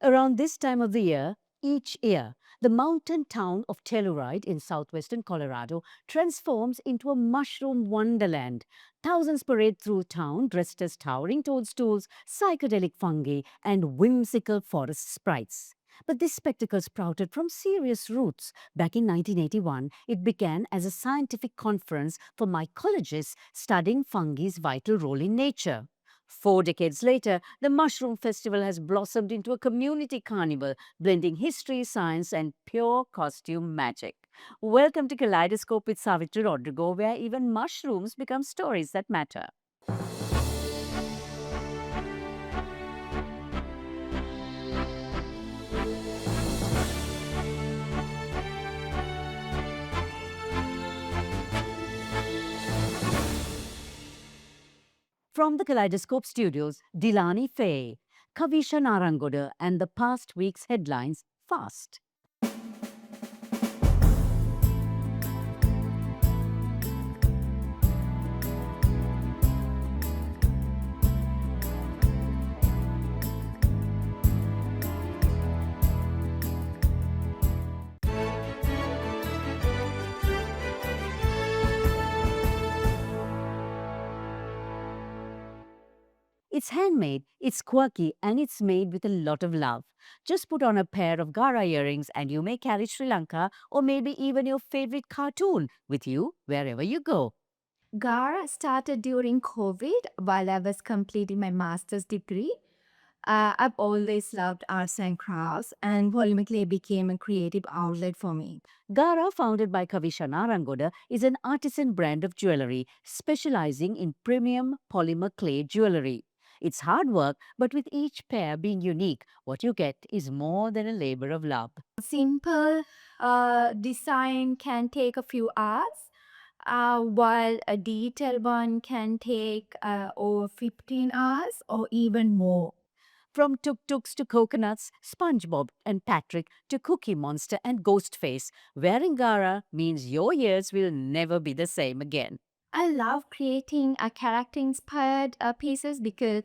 Around this time of the year, each year, the mountain town of Telluride in southwestern Colorado transforms into a mushroom wonderland. Thousands parade through town dressed as towering toadstools, psychedelic fungi, and whimsical forest sprites. But this spectacle sprouted from serious roots. Back in 1981, it began as a scientific conference for mycologists studying fungi's vital role in nature. 4 decades later, the Mushroom Festival has blossomed into a community carnival, blending history, science, and pure costume magic. Welcome to Kaleidoscope with Savithri Rodrigo, where even mushrooms become stories that matter. From the Kaleidoscope studios, Dilani Fay, Kavisha Narangoda, and the past week's headlines fast. It's handmade, it's quirky, and it's made with a lot of love. Just put on a pair of GAARA earrings and you may carry Sri Lanka or maybe even your favorite cartoon with you wherever you go. GAARA started during COVID while I was completing my master's degree. I've always loved arts and crafts, and polymer clay became a creative outlet for me. GAARA, founded by Kavisha Narangoda, is an artisan brand of jewelry specializing in premium polymer clay jewelry. It's hard work, but with each pair being unique, what you get is more than a labor of love. Simple design can take a few hours, while a detailed one can take over 15 hours or even more. From tuk-tuks to coconuts, SpongeBob and Patrick to Cookie Monster and Ghostface, wearing GAARA means your years will never be the same again. I love creating character-inspired pieces because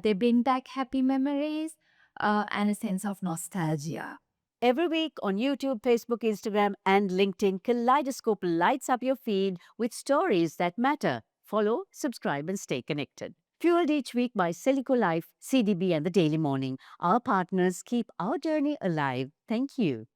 they bring back happy memories and a sense of nostalgia. Every week on YouTube, Facebook, Instagram, and LinkedIn, Kaleidoscope lights up your feed with stories that matter. Follow, subscribe, and stay connected. Fueled each week by Selico Life, CDB, and The Daily Morning, our partners keep our journey alive. Thank you.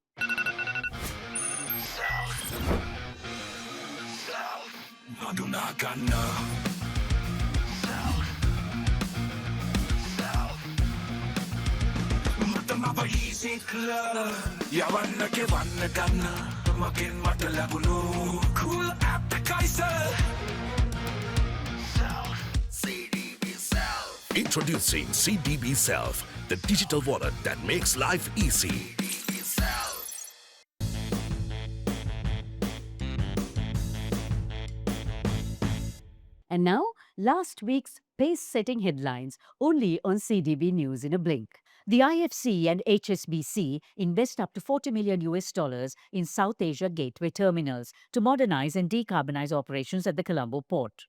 Yawanna ke wanna ganna makin mata lagunu cool appetizer. CDB Self. Introducing CDB Self, the digital wallet that makes life easy. CDB Self. And now, last week's pace-setting headlines only on CDB News in a blink. The IFC and HSBC invest up to $40 million in South Asia gateway terminals to modernize and decarbonize operations at the Colombo port.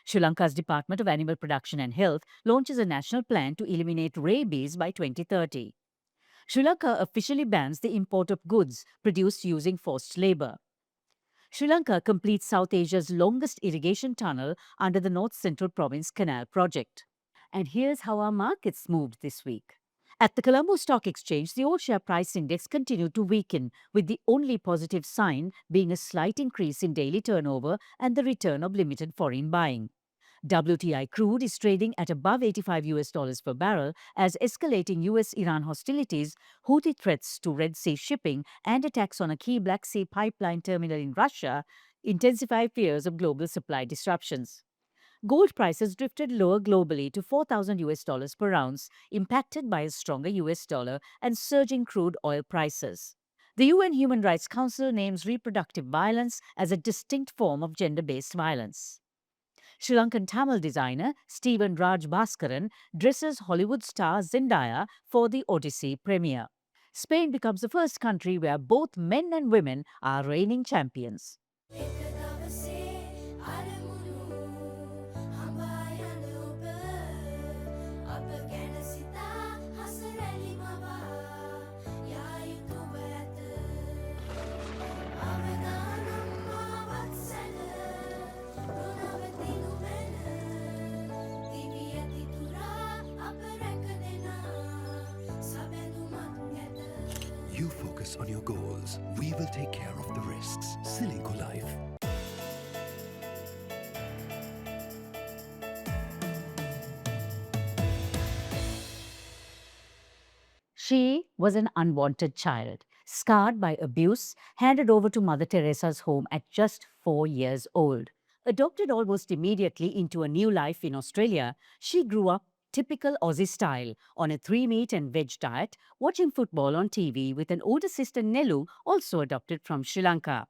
Sri Lanka's Department of Animal Production and Health launches a national plan to eliminate rabies by 2030. Sri Lanka officially bans the import of goods produced using forced labor. Sri Lanka completes South Asia's longest irrigation tunnel under the North Central Province Canal project. And here's how our markets moved this week. At the Colombo Stock Exchange, the all-share price index continued to weaken, with the only positive sign being a slight increase in daily turnover and the return of limited foreign buying. WTI crude is trading at above $85 per barrel as escalating US-Iran hostilities, Houthi threats to Red Sea shipping, and attacks on a key Black Sea pipeline terminal in Russia intensify fears of global supply disruptions. Gold prices drifted lower globally to $4,000 per ounce, impacted by a stronger US dollar and surging crude oil prices. The UN Human Rights Council names reproductive violence as a distinct form of gender-based violence. Sri Lankan Tamil designer Stephen Raj Bhaskaran dresses Hollywood star Zendaya for the Odyssey premiere. Spain becomes the first country where both men and women are reigning champions. You focus on your goals. We will take care of the risks. SriLanka Life. She was an unwanted child, scarred by abuse, handed over to Mother Teresa's home at just 4 years old. Adopted almost immediately into a new life in Australia, she grew up typical Aussie style on a 3 meat and veg diet, watching football on TV with an older sister Nelu, also adopted from Sri Lanka.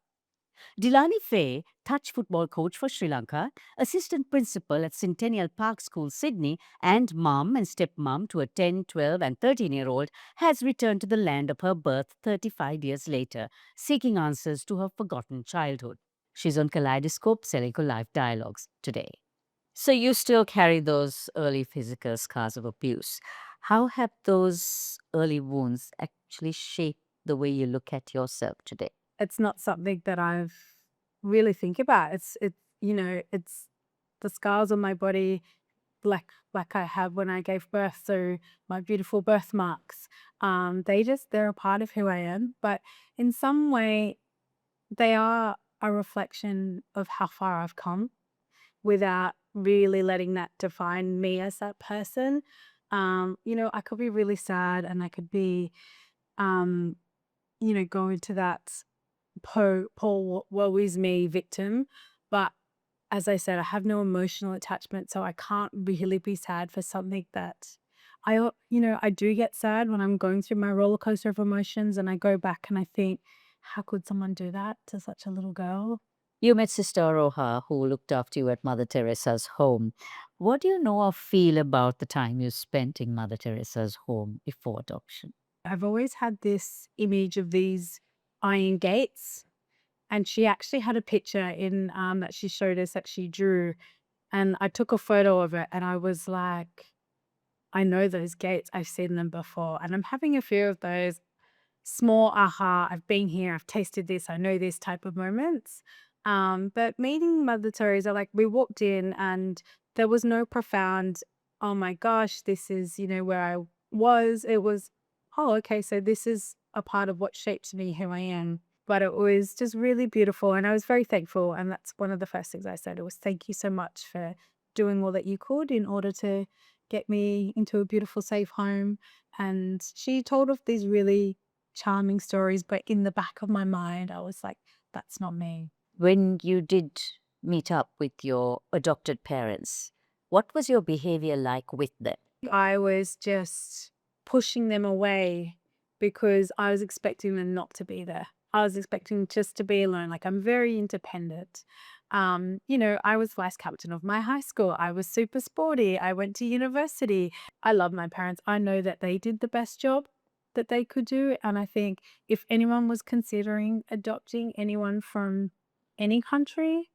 Dilani Fay, touch football coach for Sri Lanka, assistant principal at Centennial Park School, Sydney, and mum and stepmom to a 10, 12, and 13-year-old, has returned to the land of her birth 35 years later, seeking answers to her forgotten childhood. She's on Kaleidoscope, SriLanka Live Dialogues today. So you still carry those early physical scars of abuse. How have those early wounds actually shaped the way you look at yourself today? It's not something that I've really think about. It's the scars on my body, like I have when I gave birth. So my beautiful birthmarks, they're a part of who I am. But in some way, they are a reflection of how far I've come, without really letting that define me as that person. I could be really sad, and I could be, um, go into that poor woe is me victim. But as I said, I have no emotional attachment, so I can't really be sad for something that I do get sad when I'm going through my roller coaster of emotions, and I go back and I think, how could someone do that to such a little girl? You met Sister Aroha, who looked after you at Mother Teresa's home. What do you know or feel about the time you spent in Mother Teresa's home before adoption? I've always had this image of these iron gates, and she actually had a picture in that she showed us that she drew, and I took a photo of it, and I was like, I know those gates, I've seen them before, and I'm having a few of those small aha, I've been here, I've tasted this, I know this type of moments. But meeting Mother Teresa, like, we walked in and there was no profound, oh my gosh, this is, where I was. It was, oh, okay, so this is a part of what shapes me, who I am. But it was just really beautiful, and I was very thankful. And that's one of the first things I said. It was, thank you so much for doing all that you could in order to get me into a beautiful, safe home. And she told of these really charming stories, but in the back of my mind, I was like, that's not me. When you did meet up with your adopted parents, what was your behavior like with them? I was just pushing them away because I was expecting them not to be there. I was expecting just to be alone. Like, I'm very independent. I was vice captain of my high school. I was super sporty. I went to university. I love my parents. I know that they did the best job that they could do. And I think if anyone was considering adopting anyone from any country,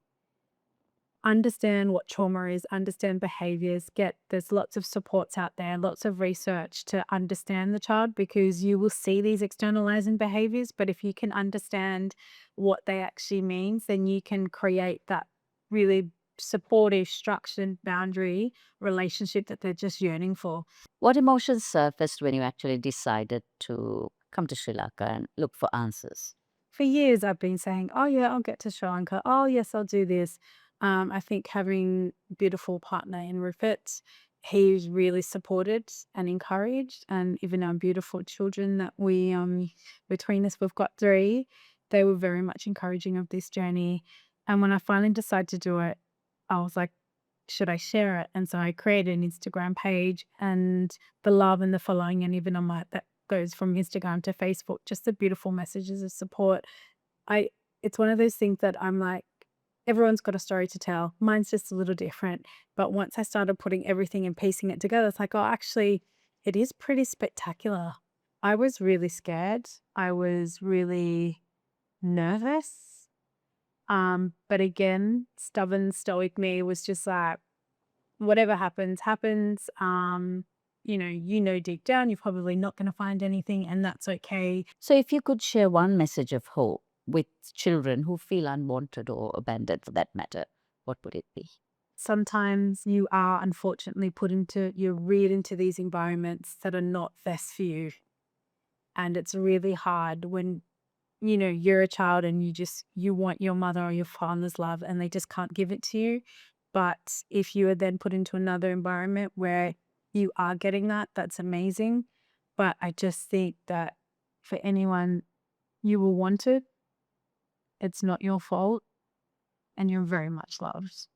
understand what trauma is, understand behaviors, there's lots of supports out there, lots of research to understand the child, because you will see these externalizing behaviors, but if you can understand what they actually means, then you can create that really supportive, structured boundary relationship that they're just yearning for. What emotions surfaced when you actually decided to come to Sri Lanka and look for answers? For years, I've been saying, oh yeah, I'll get to Sri Lanka. Oh yes, I'll do this. I think having a beautiful partner in Rupert, he's really supported and encouraged. And even our beautiful children that we, between us, we've got 3, they were very much encouraging of this journey. And when I finally decided to do it, I was like, should I share it? And so I created an Instagram page, and the love and the following, and even on that goes from Instagram to Facebook, just the beautiful messages of support. It's one of those things that I'm like, everyone's got a story to tell. Mine's just a little different. But once I started putting everything and piecing it together, it's like, oh, actually, it is pretty spectacular. I was really scared. I was really nervous. But again, stubborn, stoic me was just like, whatever happens, happens. Deep down, you're probably not going to find anything, and that's okay. So, if you could share one message of hope with children who feel unwanted or abandoned for that matter, what would it be? Sometimes you are unfortunately you're reared into these environments that are not best for you. And it's really hard when, you know, you're a child and you want your mother or your father's love and they just can't give it to you. But if you are then put into another environment where you are getting that, that's amazing. But I just think that for anyone, you will want it. It's not your fault and you're very much loved.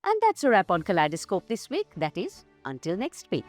And that's a wrap on Kaleidoscope this week. That is, until next week.